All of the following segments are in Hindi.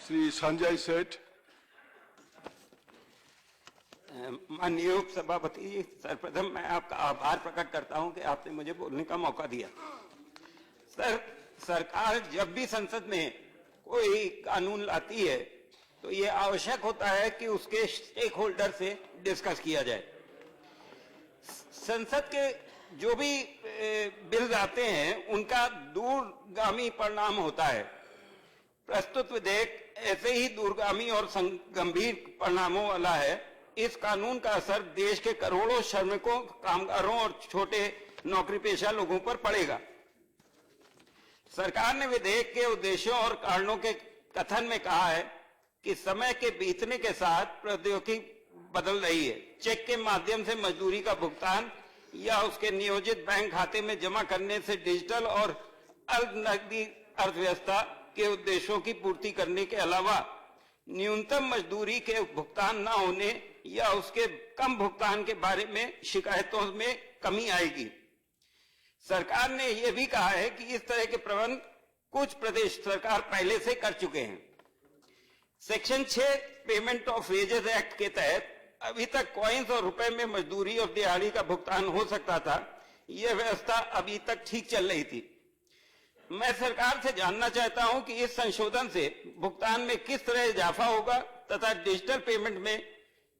श्री संजय सेठ। माननीय उप सभापति, सर्वप्रथम मैं आपका आभार प्रकट करता हूं कि आपने मुझे बोलने का मौका दिया। सर, सरकार जब भी संसद में कोई कानून लाती है तो ये आवश्यक होता है कि उसके स्टेक होल्डर से डिस्कस किया जाए। संसद के जो भी बिल आते हैं उनका दूरगामी परिणाम होता है। प्रस्तुत विधेयक ऐसे ही दूरगामी और गंभीर परिणामों वाला है। इस कानून का असर देश के करोड़ों श्रमिकों, कामगारों और छोटे नौकरी पेशा लोगों पर पड़ेगा। सरकार ने विधेयक के उद्देश्यों और कारणों के कथन में कहा है कि समय के बीतने के साथ प्रौद्योगिकी बदल रही है। चेक के माध्यम से मजदूरी का भुगतान या उसके नियोजित बैंक खाते में जमा करने से डिजिटल और अल्प नकदी अर्थव्यवस्था के उद्देश्यों की पूर्ति करने के अलावा न्यूनतम मजदूरी के भुगतान न होने या उसके कम भुगतान के बारे में शिकायतों में कमी आएगी। सरकार ने यह भी कहा है कि इस तरह के प्रबंध कुछ प्रदेश सरकार पहले से कर चुके हैं। Section 6 payment of wages act के तहत अभी तक कॉइन्स और रुपए में मजदूरी और दिहाड़ी का भुगतान हो सकता था। यह व्यवस्था अभी तक ठीक चल रही थी। मैं सरकार से जानना चाहता हूं कि इस संशोधन से भुगतान में किस तरह इजाफा होगा तथा डिजिटल पेमेंट में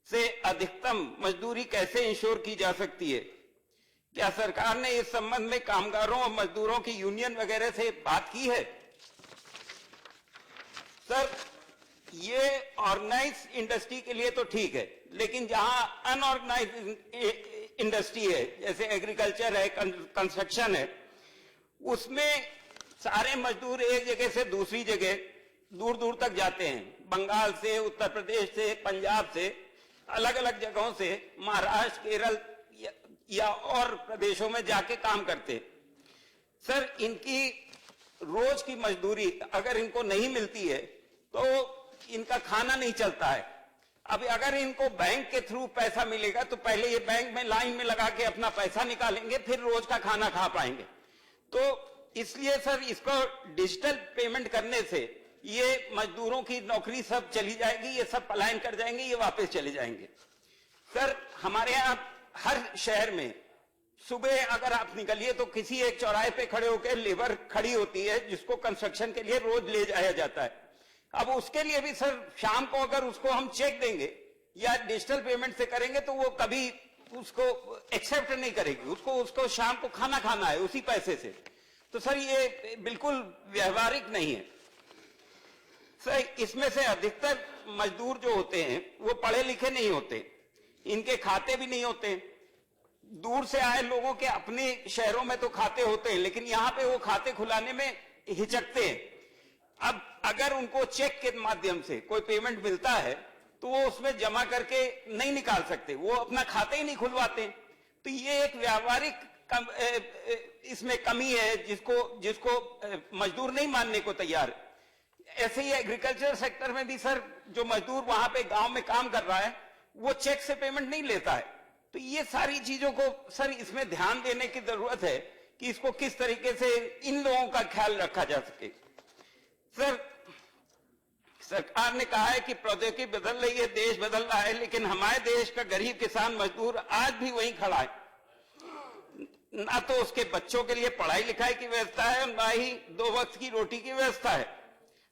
से अधिकतम मजदूरी कैसे इंश्योर की जा सकती है। क्या सरकार ने इस संबंध में कामगारों और मजदूरों की यूनियन वगैरह से बात की है? सर, ये ऑर्गेनाइज इंडस्ट्री के लिए तो ठीक है, लेकिन जहां अनऑर्गेनाइज इंडस्ट्री है, जैसे एग्रीकल्चर है, कंस्ट्रक्शन है, उसमें सारे मजदूर एक जगह से दूसरी जगह दूर दूर तक जाते हैं। बंगाल से, उत्तर प्रदेश से, पंजाब से, अलग अलग जगहों से, महाराष्ट्र, केरल या और प्रदेशों में जाके काम करते। सर, इनकी रोज की मजदूरी अगर इनको नहीं मिलती है तो इनका खाना नहीं चलता है। अब अगर इनको बैंक के थ्रू पैसा मिलेगा तो पहले ये बैंक में लाइन में लगा के अपना पैसा निकालेंगे, फिर रोज का खाना खा पाएंगे। तो इसलिए सर, इसको डिजिटल पेमेंट करने से ये मजदूरों की नौकरी सब चली जाएगी, ये सब पलायन कर जाएंगे, ये वापस चले जाएंगे। सर, हमारे यहाँ हर शहर में सुबह अगर आप निकलिए तो किसी एक चौराहे पे खड़े होकर लेबर खड़ी होती है जिसको कंस्ट्रक्शन के लिए रोज ले जाया जाता है। अब उसके लिए भी सर, शाम को अगर उसको हम चेक देंगे या डिजिटल पेमेंट से करेंगे तो वो कभी उसको एक्सेप्ट नहीं करेगी। उसको शाम को खाना खाना है उसी पैसे से। तो सर, ये बिल्कुल व्यवहारिक नहीं है। सर, इसमें से अधिकतर मजदूर जो होते हैं वो पढ़े लिखे नहीं होते, इनके खाते भी नहीं होते। दूर से आए लोगों के अपने शहरों में तो खाते होते हैं, लेकिन यहाँ पे वो खाते खुलाने में हिचकते हैं। अब अगर उनको चेक के माध्यम से कोई पेमेंट मिलता है तो वो उसमें जमा करके नहीं निकाल सकते, वो अपना खाते ही नहीं खुलवाते। तो ये एक व्यावहारिक इसमें कमी है जिसको मजदूर नहीं मानने को तैयार। ऐसे ही एग्रीकल्चर सेक्टर में भी सर, जो मजदूर वहां पे गांव में काम कर रहा है वो चेक से पेमेंट नहीं लेता है। तो ये सारी चीजों को सर इसमें ध्यान देने की जरूरत है कि इसको किस तरीके से इन लोगों का ख्याल रखा जा सके। सर, सरकार ने कहा है कि प्रौद्योगिकी बदल रही है, देश बदल रहा है, लेकिन हमारे देश का गरीब किसान मजदूर आज भी वहीं खड़ा है। ना तो उसके बच्चों के लिए पढ़ाई लिखाई की व्यवस्था है, ना ही 2 वक्त की रोटी की व्यवस्था है।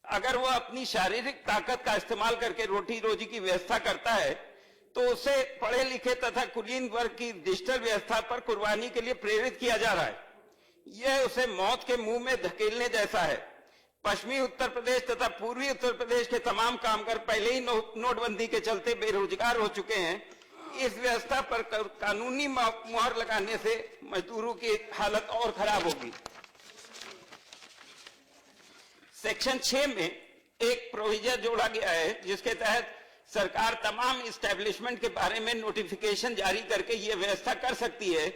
अगर वह अपनी शारीरिक ताकत का इस्तेमाल करके रोटी रोजी की व्यवस्था करता है तो उसे पढ़े लिखे तथा कुलीन वर्ग की डिजिटल व्यवस्था पर कुर्बानी के लिए प्रेरित किया जा रहा है। यह उसे मौत के मुंह में धकेलने जैसा है। पश्चिमी उत्तर प्रदेश तथा पूर्वी उत्तर प्रदेश के तमाम कामगार पहले ही नोटबंदी के चलते बेरोजगार हो चुके हैं। इस व्यवस्था पर कानूनी मुहर लगाने से मजदूरों की हालत और खराब होगी। सेक्शन 6 में एक प्रोविजन जोड़ा गया है जिसके तहत सरकार तमाम इस्टेब्लिशमेंट के बारे में नोटिफिकेशन जारी करके यह व्यवस्था कर सकती है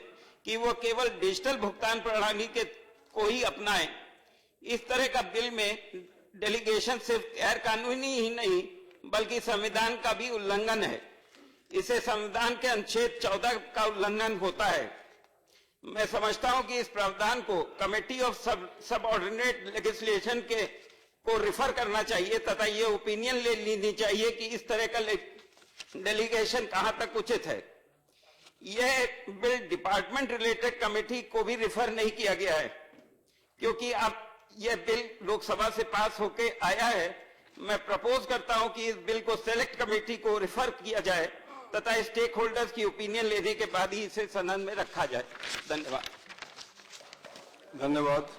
कि वो केवल डिजिटल भुगतान प्रणाली के को ही अपनाएं। इस तरह का बिल में डेलीगेशन सिर्फ गैर कानूनी ही नहीं बल्कि संविधान का भी उल्लंघन है। इसे संविधान के अनुच्छेद 14 का उल्लंघन होता है। मैं समझता हूं कि इस प्रावधान को कमेटी ऑफ सबऑर्डिनेट लेजिस्लेशन के को रिफर करना चाहिए तथा ये ओपिनियन ले लेनी चाहिए कि इस तरह का डेलीगेशन कहां तक उचित है। यह बिल डिपार्टमेंट रिलेटेड कमेटी को भी रिफर नहीं किया गया है, क्योंकि अब यह बिल लोकसभा से पास होके आया है। मैं प्रपोज करता हूं कि इस बिल को सेलेक्ट कमेटी को रिफर किया जाए तथा स्टेक होल्डर्स की ओपिनियन लेने के बाद ही इसे सदन में रखा जाए। धन्यवाद। धन्यवाद।